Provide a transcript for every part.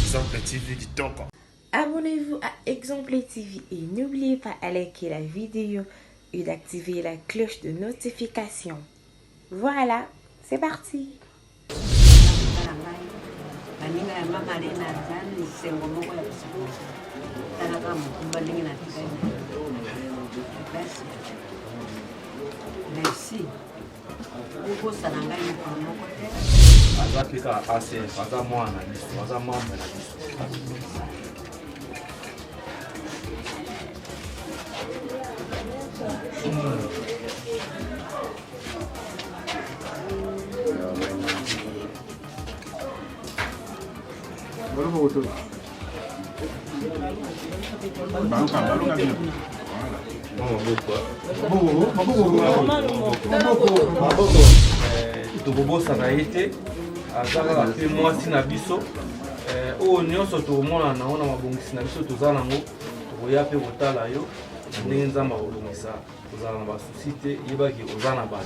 Exemple TV Kitoko. Abonnez-vous à Exemple TV et n'oubliez pas de liker la vidéo et d'activer la cloche de notification. Voilà, c'est parti. Merci. Azapika ACF, azamwana biso, azamamba na biso. tokobosana ye te azalaka mpe mwasi na biso oyo nyonso tokomona nango na mabongisi na biso toza nango tokoya mpe kotala yo ndenge nzambe akolongisa kozala na basusi te yebaki oza na bato.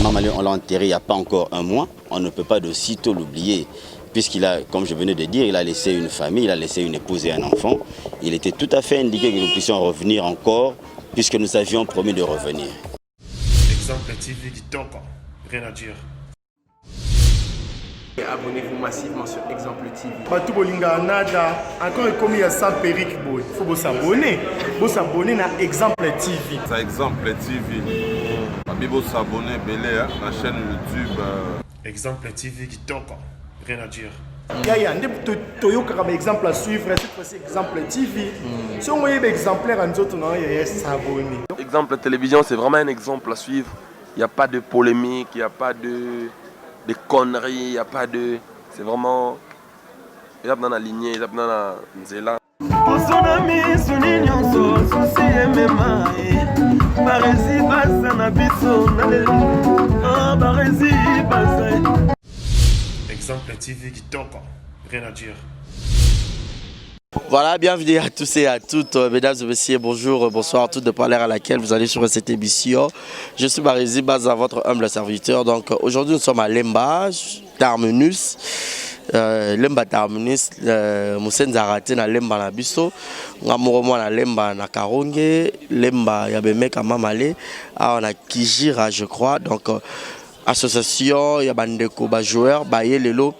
Mama Malé, on l'a enterré il n'y a pas encore un mois. On ne peut pas de sitôt l'oublier. Puisqu'il a, comme je venais de dire, il a laissé une famille, il a laissé une épouse et un enfant. Il était tout à fait indiqué que nous puissions revenir encore, puisque nous avions promis de revenir. Exemple TV Kitoko, rien à dire. Abonnez-vous massivement sur Exemple TV. Batou Bolinga Nada, encore comme il y a 100 périques, il faut vous s'abonner. Vous s'abonner à Exemple TV. C'est Exemple TV. Vous s'abonner à la chaîne YouTube. Exemple TV Kitoko, rien à dire. Il y a un exemple à suivre, cette fois-ci Exemple TV. Si on voit exemplaire en autres, il y a s'abonner. Exemple télévision, c'est vraiment un exemple à suivre. Il n'y a pas de polémique, il n'y a pas de conneries, il n'y a pas de... C'est vraiment... Il y a dans la lignée, il y a dans la nzela. Exemple TV Kitoko, rien à dire. Voilà, bienvenue à tous et à toutes, mesdames et messieurs, bonjour, bonsoir, toutes de par l'heure à laquelle vous allez sur cette émission. Je suis Barézy Baza, votre humble serviteur. Donc aujourd'hui nous sommes à Lemba, Terminus. Lemba Terminus, Moussen Zarate na Lemba na biso, Ngamouroma na Lemba na Karonge, Lemba Yabemeka à Mama Malé, on a Kijira je crois. Donc association, Yabandeko, joueurs, Baye Lelo,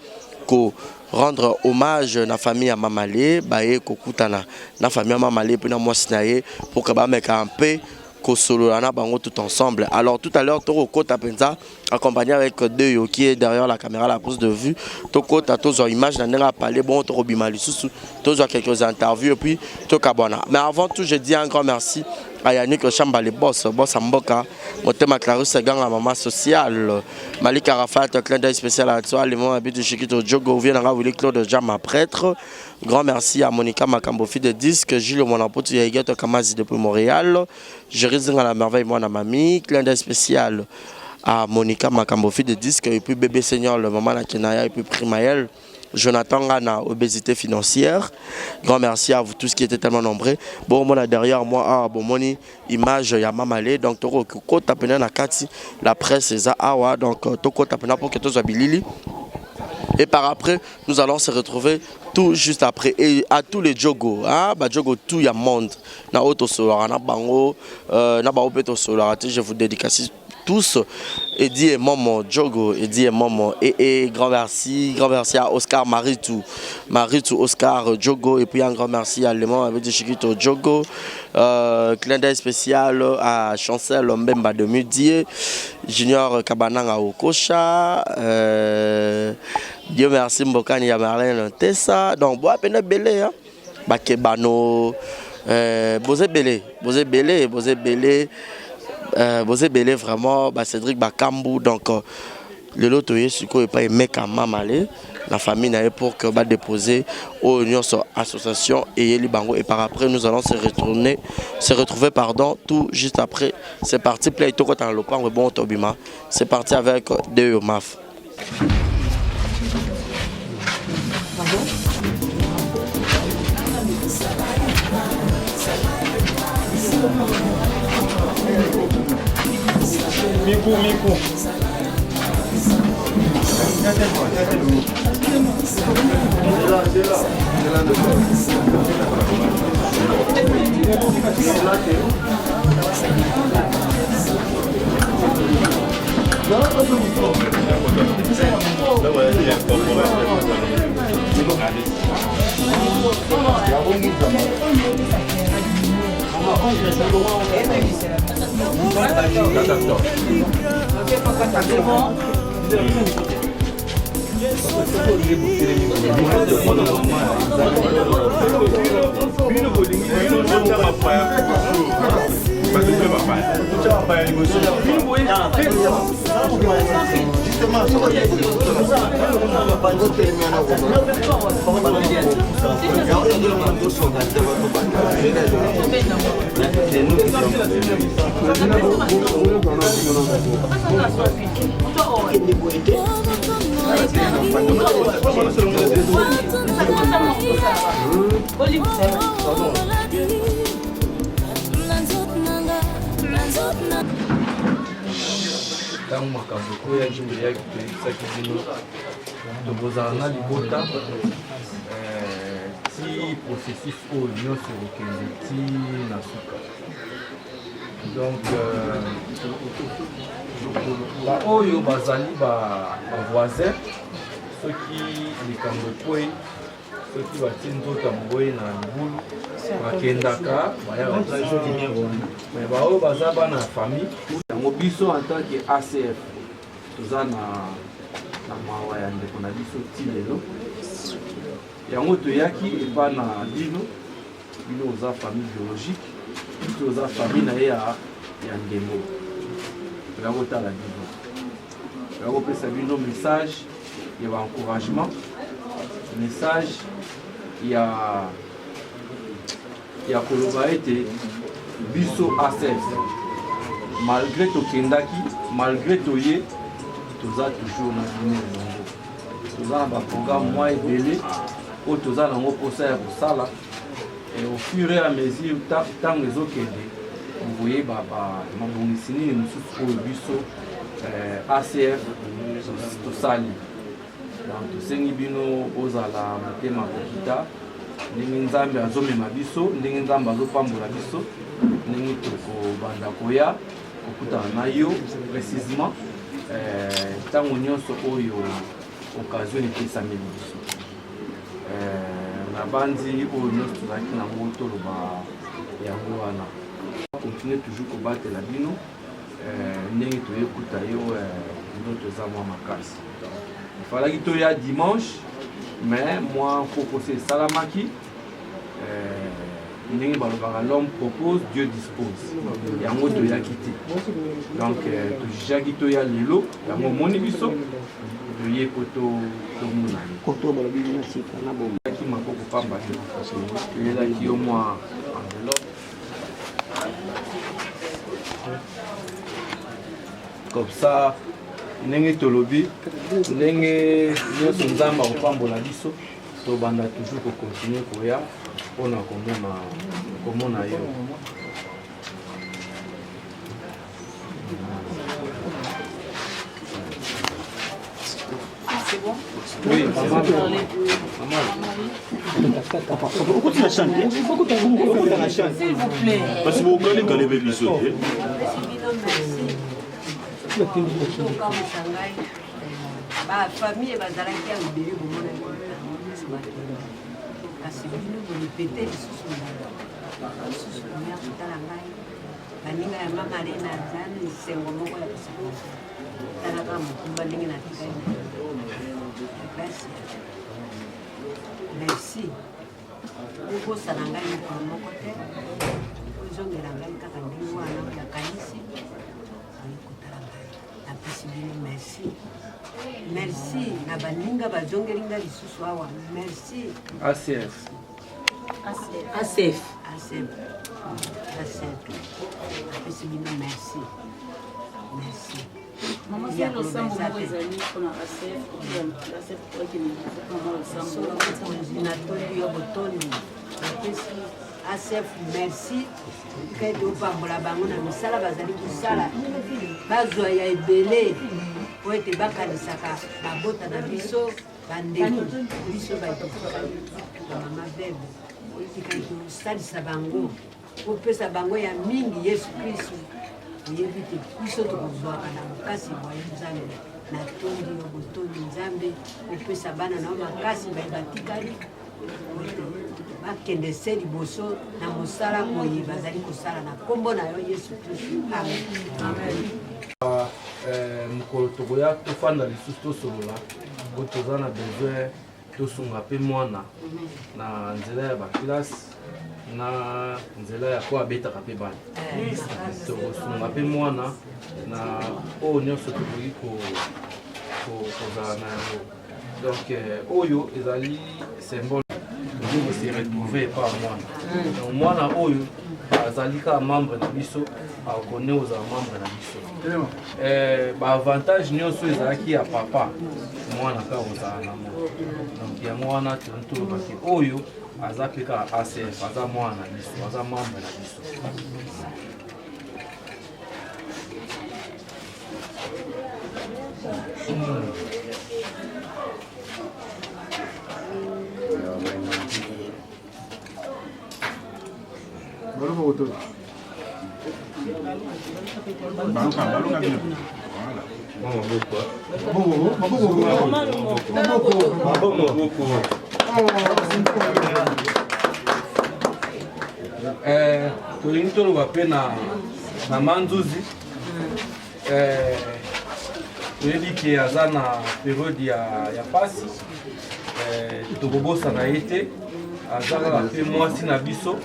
ko rendre hommage à la famille à Mama Malé, baye kokutana na famille à Mama Malé puis na mwasinaye pour que ba meka un peu ko solo na bango tout ensemble. Alors tout à l'heure Toro Kota Penza accompagné avec deux yo qui est derrière la caméra la prise de vue. Toko tato image na ndenga parler bon Toro Bimali sous tozo quelques interviews et puis Tokabona. Mais avant tout je dis un grand merci à Yannick Chamba les boss Amboka, Motema Clarisse Ganga maman sociale, Malik Arafat, clin d'œil spécial à toi, les moments habitent de Chiquito Djogo, vient à Willy Claude Jama prêtre. Grand merci à Monica Makambo fille de disque, Gilles Monapotu Yageto Kamazi depuis Montréal. Je réside à la merveille moi mamie, clin d'œil spécial à Monica Makambo fille de disque et puis bébé Seigneur le maman la Kenaya et puis Primaël. Jonathan Gana, obésité financière. Grand merci à vous tous qui étaient tellement nombreux. Bon, moi là derrière moi, bon, mon image, il y a Mama Malé. Donc, Toko Tapena na Kati, la presse, c'est Awa. Donc, Toko Tapena pour que tous Abilili. Et par après, nous allons se retrouver tout juste après. Et à tous les Djogo, Djogo, tout y a monde. Na Auto Solar, na Bango, na Baopeto Solar. Je vous dédicace tous. Eddie et Maman, Djogo, Eddie et Maman. Et grand merci à Oscar Maritou, Oscar, Djogo. Et puis un grand merci à Léman avec Chiquito Djogo. Clin d'œil spécial à Chancel Mbemba de Mudier, Junior Kabananga Okosha. Dieu merci Mbokani Yamarlen Tessa. Donc, bois peine belé, hein. Bakebano, Bosé Belé. Bosé Belé vraiment, Cédric Bakambu. Donc, le lot est suko et pas aimé à Mama Malé. La famille n'a pour que va déposer aux unions association et Yeli Bango. Et par après, nous allons se retrouver tout juste après. C'est parti, play tout quand on le prend, bon Tobima. C'est parti avec deux Maf. Mico. Tango makambo oyo yaki toyebisaki bino tokozala na libota ti processus oyo nyonso ekokende ti na suka. Donc baoyo bazali bavoisin soki likambo ekwei soki batie nzoto ya moboye na libulu bakendaka bayaka mais baoyo baza bana ya famille yango biso en tant que ACF toza na mawa ya ndeko na biso ti lelo yango toyaki epa na bino oza famille biologique biso oza famille na ye ya ndembo toya kotala bino toya kopesa bino message ya baencouragement message ya koloba ete biso ACF malgré tokendaki malgré toye toza toujours na bino elongo toza na baprogramme mwa ebele oyo toza nango mposa ya kosala et au fur et à mesure ntango ezokende boyeba mabongisi nini mosusu oyo biso ACF tosali. Donc tosengi bino ozala motema kokita ndenge nzambe azomema biso ndenge nzambe azopambola biso ndenge tokobanda koya kokutana na yo précisement ntango nyonso oyo occasion epesameli biso na bandi oyo nyonso tozalaki nango toloba yango wana continue toujours kobatela bino ndenge toyekuta yo ndoto eza mwa makasi. Falaki toya dimanche mais moi proposé salamaki ndenge balobaka l'homme propose Dieu dispose yango toyaki te donc tojijaki toya lelo yango omoni biso toye po tomona yaki makoko pamba te toyelaki yo mwa enveloppe comme ça ndenge tolobi ndenge nyonso nzambe akopambola biso tobanda toujours kokontinue koya mpona komona yo. Oui, maman. S'il vous plaît. Parce que vous connaissez les bébés sautés. Famille bazalaki ya libele komona kasi bino bolipete lisusu ya kotala ngai baninga ya mama alena azana lisengo moko ya kosako talaka mokumba ndenge natikali place merci okosala ngai mokolo moko te ozongela ngai kaka ndenge wana yakanisi kotala ngai napesi bino merci. Merci na baninga bazongelinga lisusu awa merci ACF apesi bino merci Maman, c'est le sang pour les amis qu'on a assez pour qu'il ACF merci kede opambola bango na misala bazali kosala bazwa ya ebele po ete bakanisaka babota na biso bandeko biso batikali bamama bebe etikali kosalisa bango kopesa bango ya mingi yesu kristu oyebi te biso tokozwaka na makasi boye nzambe na tondi yo botondi nzambe kopesa bana nao makasi baye batikali bakende se liboso na mosala boye bazali kosala na nkombo na yo yesu kristu amen. mokolo tokoya tofanda lisusu tosolola po toza na besoin tosunga mpe mwana na nzela ya baklase na nzela ya ko abetaka mpe bana tokosunga mpe mwana na oyo nyonso tokoki kozala na yango. Donc oyo ezali symbole de se retrouver par mwana. Donc mwana oyo azali kaka membre na biso akone ozala membre na biso. Baavantage nyonso ezalaki ya papa mwana kaka ozala nango. Donc yango wana tolobaki oyo aza mpe kaka ACF aza mwana na biso aza membre na biso. tolingi toloba mpe na manzuzi toyebi ke aza na periode ya pasi tokobosana ye te aza kaka mpe mwasi na biso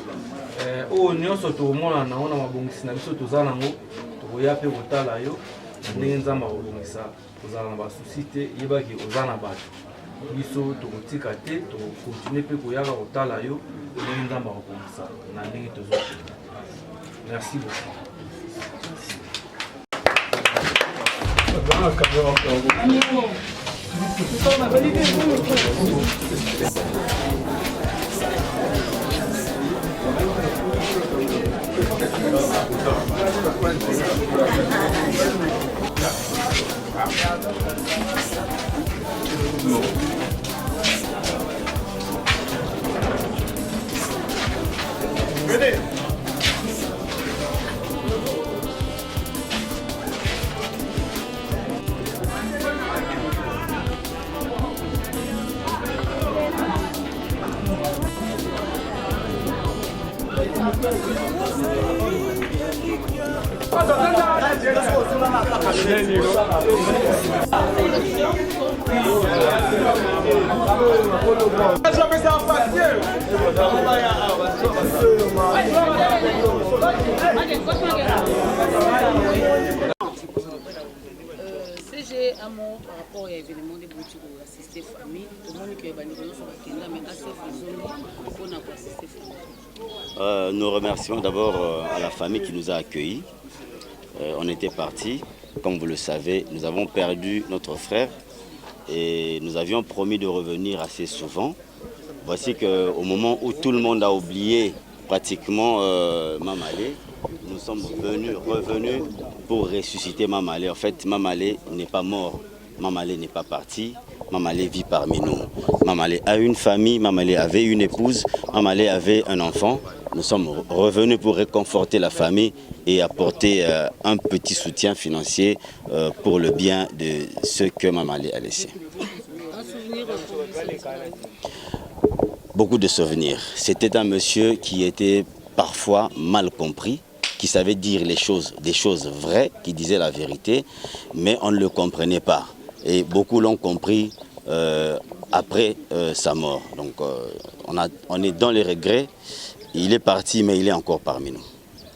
oyo nyonso tokomona nango na mabongisi na biso toza nango tokoya mpe kotala yo ndenge nzambe akobongisa kozala na basusi te yebaki oza na bato biso tokotika te tokokontinue mpe koyaka kotala yo ndenge nzambe akobongisa na ndenge tozokende. Merci beaucoup. Venez. CG Amour par rapport à l'événement de Boutique pour assister famille, tout le monde qui est banni sur la Kenda, mais assez pour assister famille. Nous remercions d'abord à la famille qui nous a accueillis. On était partis, comme vous le savez, nous avons perdu notre frère et nous avions promis de revenir assez souvent. Voici qu'au moment où tout le monde a oublié pratiquement Mamalé, nous sommes revenus pour ressusciter Mamalé. En fait, Mamalé n'est pas mort, Mamalé n'est pas parti, Mamalé vit parmi nous. Mamalé a une famille, Mamalé avait une épouse, Mamalé avait un enfant. Nous sommes revenus pour réconforter la famille et apporter un petit soutien financier pour le bien de ceux que Mamalé a laissés. Beaucoup de souvenirs. C'était un monsieur qui était parfois mal compris, qui savait dire des choses vraies, qui disait la vérité, mais on ne le comprenait pas. Et beaucoup l'ont compris après sa mort. Donc on est dans les regrets. Il est parti, mais il est encore parmi nous.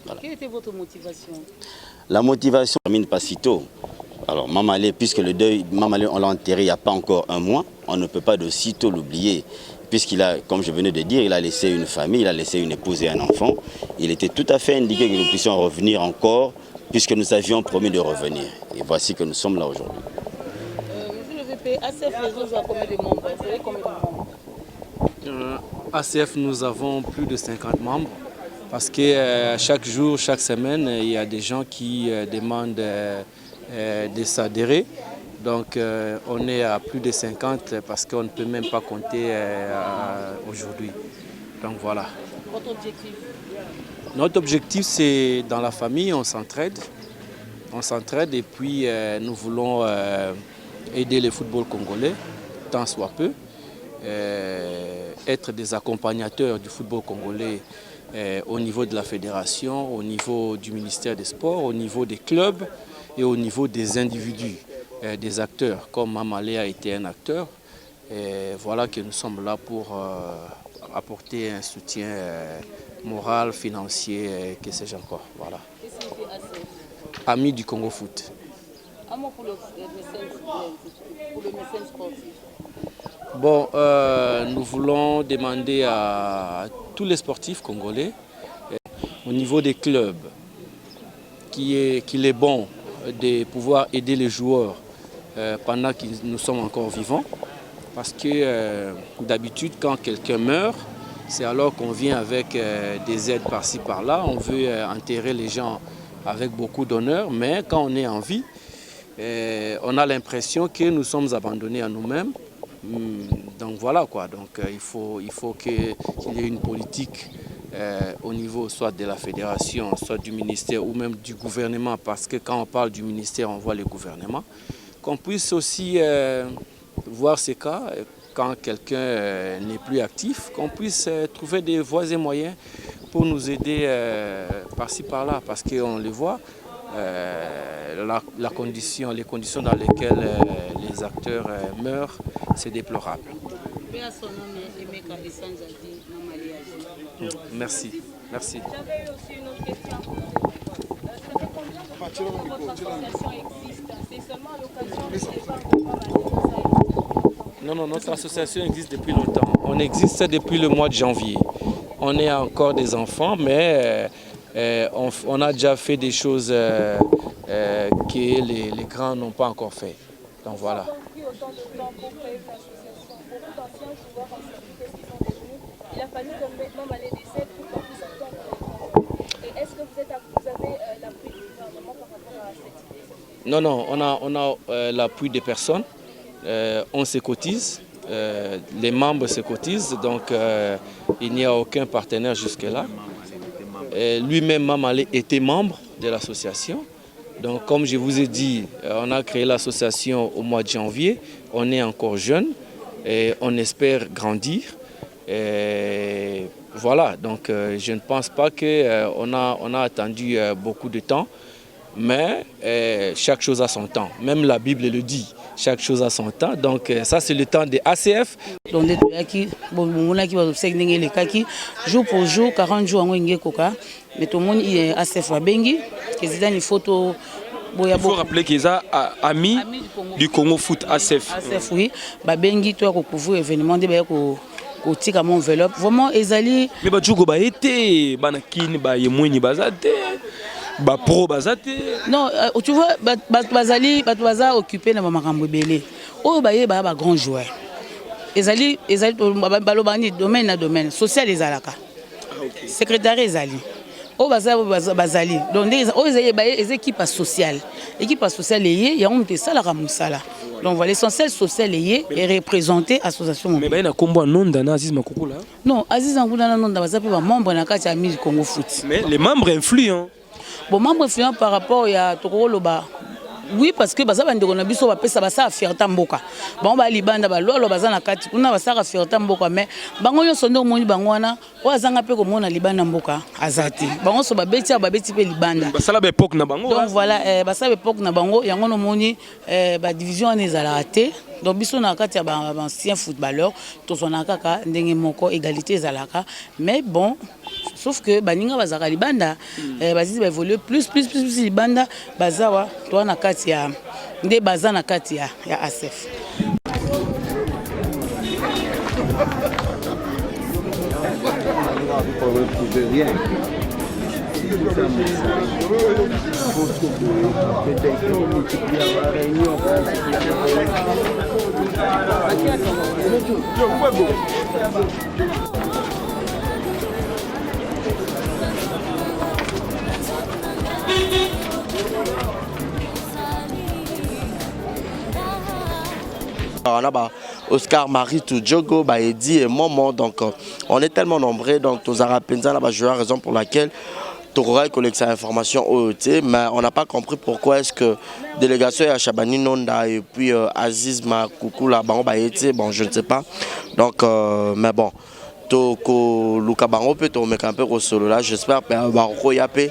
Voilà. Quelle était votre motivation? La motivation termine pas si tôt. Alors Mamalé, puisque le deuil, Mamalé, on l'a enterré il n'y a pas encore un mois, on ne peut pas de sitôt l'oublier. Puisqu'il a, comme je venais de dire, il a laissé une famille, il a laissé une épouse et un enfant. Il était tout à fait indiqué que nous puissions revenir encore, puisque nous avions promis de revenir. Et voici que nous sommes là aujourd'hui. Monsieur le VP, ACF Réseau a combien de membres? Vous avez combien de membres? ACF, nous avons plus de 50 membres parce que chaque jour, chaque semaine, il y a des gens qui demandent de s'adhérer. Donc on est à plus de 50 parce qu'on ne peut même pas compter aujourd'hui. Donc voilà. Votre objectif? Notre objectif, c'est dans la famille, on s'entraide. On s'entraide et puis nous voulons aider le football congolais, tant soit peu. Être des accompagnateurs du football congolais au niveau de la fédération, au niveau du ministère des Sports, au niveau des clubs et au niveau des individus, des acteurs, comme Mamalé a été un acteur. Et voilà que nous sommes là pour apporter un soutien moral, financier, que sais-je encore. Voilà. Qu'est-ce qui fait ACF? Amis du Congo Foot. Un mot pour le mécène sportif. Bon, nous voulons demander à tous les sportifs congolais, au niveau des clubs, qu'il est bon de pouvoir aider les joueurs pendant que nous sommes encore vivants. Parce que d'habitude, quand quelqu'un meurt, c'est alors qu'on vient avec des aides par-ci par-là. On veut enterrer les gens avec beaucoup d'honneur, mais quand on est en vie, on a l'impression que nous sommes abandonnés à nous-mêmes. Donc voilà quoi. Donc il faut qu'il y ait une politique au niveau soit de la fédération, soit du ministère ou même du gouvernement, parce que quand on parle du ministère, on voit le gouvernement. Qu'on puisse aussi voir ces cas, quand quelqu'un n'est plus actif, qu'on puisse trouver des voies et moyens pour nous aider par-ci par-là, parce qu'on le voit, les conditions dans lesquelles les acteurs meurent, c'est déplorable. Merci. Merci. J'avais aussi une autre question. Ça fait combien de temps que votre association existe? C'est seulement à l'occasion du départ de Non, notre association existe depuis longtemps. On existe depuis le mois de janvier. On est encore des enfants, mais on a déjà fait des choses que les grands n'ont pas encore fait. Donc voilà. Il a fallu quand même aller des aides pour qu'on puisse attendre. Et est-ce que vous avez l'appui du gouvernement par rapport à cette idée? Non, on a l'appui des personnes. On se cotise, les membres se cotisent, donc il n'y a aucun partenaire jusque-là. Lui-même, Mamalé, était membre de l'association. Donc comme je vous ai dit, on a créé l'association au mois de janvier. On est encore jeune et on espère grandir. Et voilà, donc je ne pense pas qu'on a attendu beaucoup de temps, mais chaque chose a son temps. Même la Bible le dit, chaque chose a son temps. Donc ça, c'est le temps des ACF. Donc, jour pour jour, 40 jours, mais tout le monde est ACF Bengi. Il faut rappeler qu'ils sont amis du Congo Foot ACF. ACF, oui. Bengi, tu as couvert l'événement de kotika mon enveloppe vraiment ezali mais bajuko ba été banakini ba yemweni bazate ba pro bazate non tu vois bazali baza occupé na makambo belé o ba ye ba grand joueur ezali balobani domaine na domaine social ezalaka secrétaire ezali o bazali donc o ezali ba équipe sociale liée ya on te sala ka musala. Donc voilà, l'essentiel social est représenté à l'association. Mais il y a combien de noms d'Aziz Makoukoula? Non, Aziz Makoukoula, non, il membre de la Amis du Congo Foot. Mais les membres influents. Bon, membres influents par rapport à Tokoloba. Oui, parce que baza bande kona biso ba pesa ba sa fierté mboka. Bango ba libanda ba lolo baza na kati kuna ba sa fierté mboka mais bango yo sondo moni bango wana o azanga pe ko mona libanda mboka azati. Bango so ba beti pe libanda. Ba sala ba époque na bango. Donc voilà, ba sa époque na bango yango no moni ba division ezala raté. Donc biso na kati ya ba ancien footballeur to sona kaka ndenge moko égalité ezalaka mais bon sauf que baninga bazaka libanda bazisi ba évoluer plus libanda bazawa to na kati ya nde baza na kati ya ACF. On a Oscar Marie Tudjogo, Eddie et Momo. Donc on est tellement nombreux. Donc tous Arapenza, la joueur, raison pour laquelle Tourouaï collecte cette information OET, mais on n'a pas compris pourquoi est-ce que délégation à Chabani Nonda et puis Aziz Makoukou la Bango Baïeti, bon je ne sais pas. Donc mais bon, Toko Luka Bango peut tomber un peu au solo là, j'espère que Bango Yapé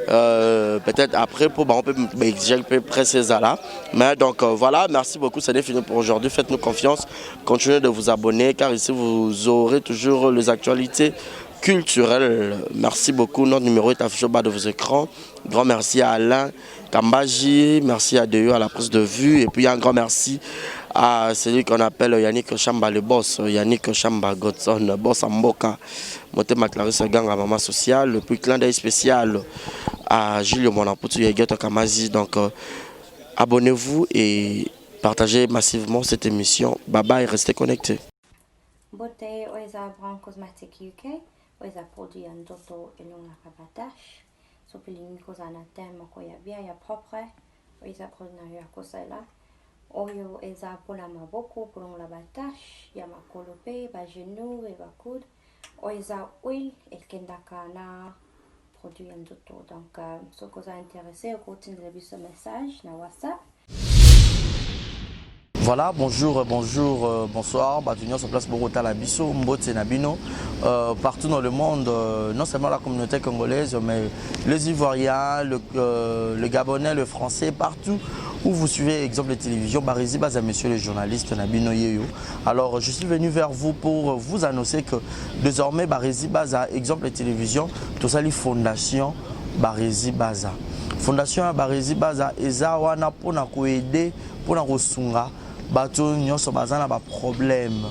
peut-être après pour Bango peut exiger presser ça là. Mais donc voilà, merci beaucoup, c'est fini pour aujourd'hui. Faites-nous confiance, continuez de vous abonner car ici vous aurez toujours les actualités culturel. Merci beaucoup. Notre numéro est affiché au bas de vos écrans. Grand merci à Alain Kambaji, merci à Deyo à la prise de vue. Et puis un grand merci à celui qu'on appelle Yannick Chamba le boss, Yannick Chamba Godson, boss Amboka, Motema Clarisse Gang à Maman Sociale. Et puis clin d'œil spécial à Julio Monaputu Yegeto Kamazi. Donc abonnez-vous et partagez massivement cette émission. Bye bye, restez connectés. Beauté Oisa Brand Cosmetic UK. Oisa produit un toto et non la cabatache. Sopilini kozana tema koya bien ya propre. Oisa produit ya kosela. Oyo eza pona maboko pour la batache. Ya makolope, ba genou et ba coude. Oisa oil et kendaka na produit un toto. Donc ce que vous intéressé, vous continuez de ce message na WhatsApp. Voilà, bonjour, bonsoir. Bienvenue sur place Bogota Labiso, Mbote Nabino. Partout dans le monde, non seulement la communauté congolaise, mais les Ivoiriens, le Gabonais, le Français, partout où vous suivez exemple de télévision, Barizi Baza, monsieur le journaliste Nabino Yeyo. Alors, je suis venu vers vous pour vous annoncer que désormais, Barizi Baza, exemple de télévision, tout ça, les fondations Barizi Baza. Fondation Barizi Baza, Eza wana pona koede, pona kosunga. Bato nyonso bazana ba problème.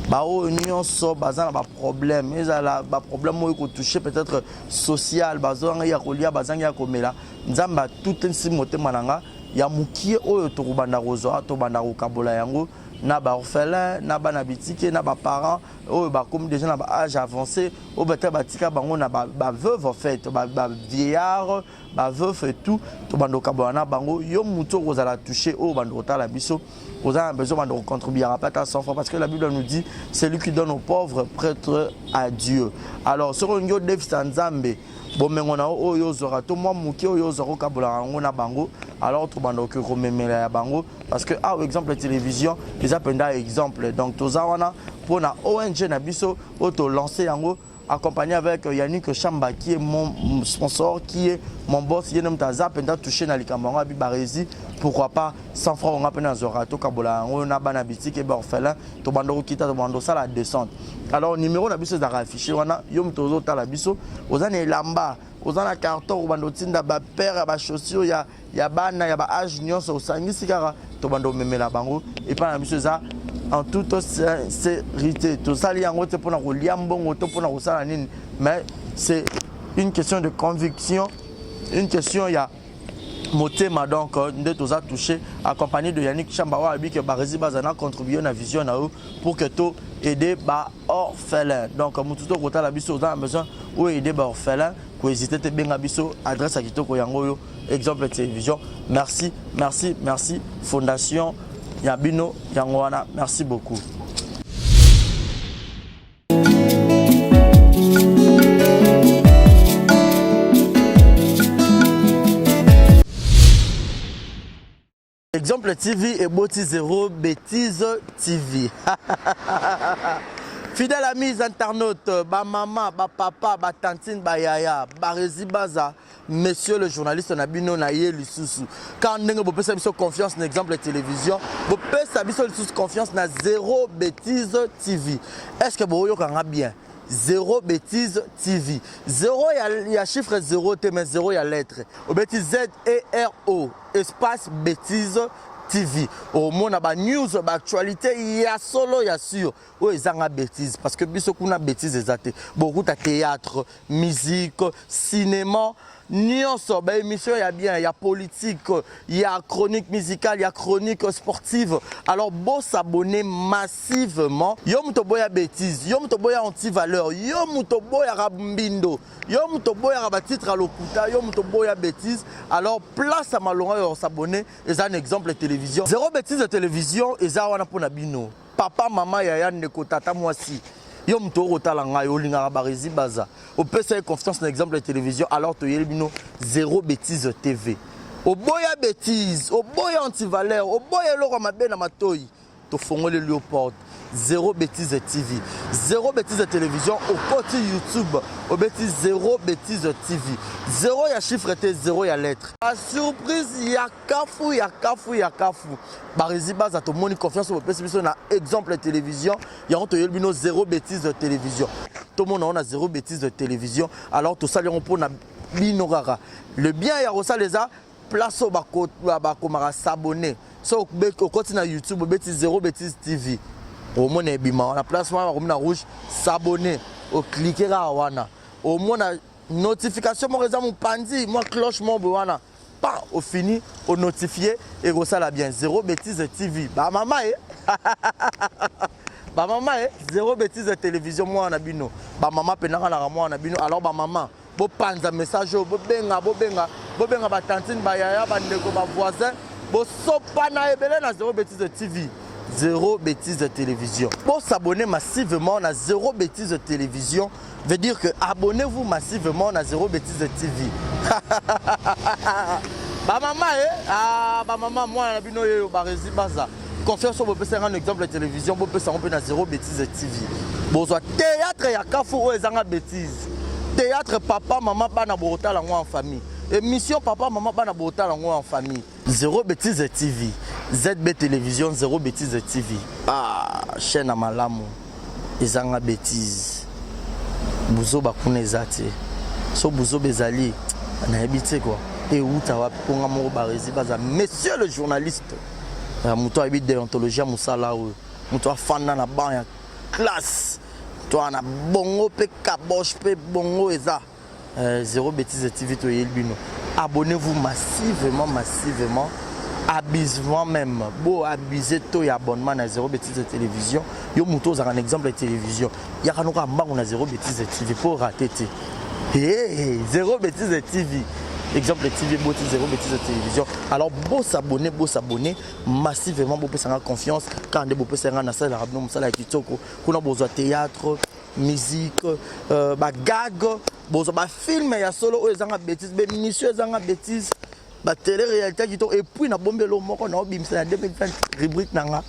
Bao nyonso bazana ba problème. Ezala ba problème mo ko toucher peut-être social, bazanga ya kolia bazanga ya komela. Nzamba tout ensi motema nanga ya mukie oyo to kubanda kozo to banda ko kabola yango na ba orphelin, na ba na bitike, na ba parents oyo ba comme déjà na ba âge avancé, o beta batika bango na ba veuve en fait, ba vieillard, ba veuve et tout, to banda ko kabola na bango yo muto kozala toucher o banda otala biso. Vous avez besoin de contribuer à pas 100 fois parce que la Bible nous dit celui qui donne aux pauvres prête à Dieu. Alors sur un Dev Sanzambe, bon mais on a oyo zora to moi muki oyo zoro kabula ngona bango alors to bando que rememela bango parce que ah exemple la télévision les appenda exemple donc to zawana pour na ONG na biso auto lancer yango accompagné avec Yannick Chamba qui est mon sponsor, qui est mon boss, qui est notre zapenda touché dans les camarades Bibarezi. Pourquoi pas 100 francs on a peine à Zorato Kabola, on a banabiti qui est orphelin, to bando kita to bando ça la descente. Alors numéro na biso za affiché wana yom tozo ta la biso, ozana lamba, ozana carton bando tinda ba père ba chaussures ya bana ya ba âge nyonso osangisi kara to bando memela bango et pas na biso za en toute sincérité. Tout ça, mais c'est une question de conviction, une question, il y a motema donc de tout ça touché, accompagné de Yannick Chambawa, que Barizi Bazana contribué à la vision pour que tout aider les orphelins. Donc, Moututo Kota la biso, on a besoin d'aider les orphelins, pour hésiter à bien biso, adresse à Kitoko Yangoyo, exemple de télévision. Merci, merci, merci, Fondation Yabino Yangwana, merci beaucoup. Exemple TV et Boti Zéro Bêtise TV. Fidèle amis internautes, ba maman, ba papa, ba tantine, ba yaya, Barizi Baza, monsieur le journaliste Nabino Naye Lisusu. Quand vous pouvez faire confiance dans l'exemple de télévision, vous pouvez faire confiance dans Zéro Bêtise TV. Est-ce que vous avez bien? Zéro Bêtise TV. Zéro, il y a chiffre 0, mais 0, il y a lettre. Au bêtise Z-E-R-O, espace Bêtise TV. Au monde, il y a news, actualité, il y a solo, il y a sûr. Oui, il y a bêtise. Parce que beaucoup de bêtises, beaucoup de théâtre, musique, cinéma. nyonso ba émission ya bien, ya politique, ya chronique musicale, ya chronique sportive. Alors bon s'abonner massivement. Yo muto boya bêtise, yo muto boya anti-valeur, yo muto boya rabumbindo, yo muto boya titre à lokuta, yo muto boya bêtise. Alors place à malonga yo s'abonner, et un exemple de télévision. Zéro bêtise de télévision, et ça wana pona bino. Papa, maman, yaya, neko, tata, moi si. Yo mto rotala nga yo linga Barizi Baza. Au PC confiance dans l'exemple de télévision, alors to yelbino zéro bêtise TV. Au boya bêtise, au boya anti-valeur, au boya loro mabe na matoi. To fongo le Léopold. Zéro bêtise TV. Zéro bêtise de télévision au côté YouTube. Au bêtise zéro bêtise TV. Zéro ya chiffre T, zéro ya lettre. La surprise ya kafu ya kafu ya kafu. Barizi Baza to moni confiance au PC na exemple de télévision. Ya on to yelbino zéro bêtise de télévision. Tout le monde on a zéro bêtise de télévision. Alors tout ça on pour na binorara. Le bien ya rosa les a place au bako mara s'abonner. So au côté na YouTube au bêtise zéro bêtise TV. Au moins on a placement on rouge s'abonner au cliquer là wana au moins notification mon réseau mon pandi moi cloche mon wana pas au fini au notifier et ça la bien zéro bêtise TV bah maman bah maman zéro bêtise de télévision moi on a bino bah maman penanga na moi on a bino alors bah maman bo panza message bo benga ba tantine ba yaya ba ndeko ba voisin bo sopa na ebele na zéro bêtise de TV. Zéro bêtise de télévision. Pour s'abonner massivement à zéro bêtise de télévision, veut dire que abonnez-vous massivement à zéro bêtise de TV. Bah maman, bah maman, moi, on a bino yo Barizi Baza. Confiance sur vous pouvez un exemple de télévision, vous pouvez s'abonner à zéro bêtise de TV. Bon, théâtre ya kafu ou ezanga bêtise. Théâtre papa, maman, bana borota la en famille. Émission papa, maman, bana borota la en famille. Zéro bêtise de TV. ZB Télévision, zéro bêtise de TV. Ah, chaîne à malamu. Ezanga bêtise. Bouzo bakune zate. So bouzo bezali. On a habité quoi. Et où t'as wapi konga moro Barizi Baza. Monsieur le journaliste. Mouto habite déontologie à Moussala. Mouto a fan na ban ya classe. Toi na bongo pe kabosh pe bongo eza. Zéro bêtise de TV to yelbino. Abonnez-vous massivement. Abusement même. Beau abuser tout et abonnement à zéro bêtise de télévision. Yo mouto a un exemple de télévision. Il y a un mba on a zéro bêtise de TV pour rater. Zéro bêtise de TV. Exemple de TV, zéro bêtise de télévision. Alors beau s'abonner massivement beau faire confiance quand des beau faire na salle rabno musala kitoko. Kuna besoin théâtre, musique, gag, besoin film ya solo ezanga bêtise, émission ezanga bêtise. Ba télé réalité qui et puis na bombe lo moko na obimisa na 2020 rubrique nanga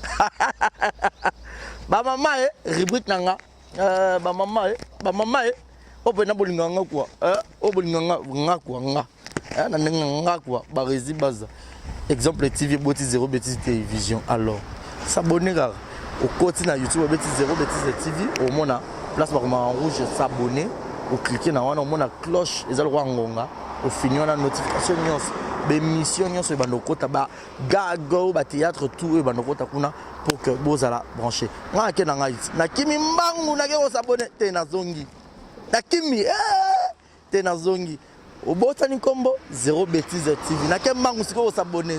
ba maman rubrique nanga ba maman ope na bolinga nga kwa o bolinga nga kwa nga na nga kwa Barizi Baza exemple TV boti zéro bêtise télévision. Alors s'abonner au côté na YouTube bêtise zéro bêtise TV au mona place par en rouge s'abonner au cliquer na wana au mona cloche ezal roi ngonga au fini on a notification nyonso bémission nyonso e banokota ba gago ba théâtre tout e banokota kuna pour que bozala brancher nga ke na ngai na kimi mbangu na ke s'abonner te na zongi na kimi te na zongi obotani kombo zéro bêtise TV na ke mbangu siko s'abonner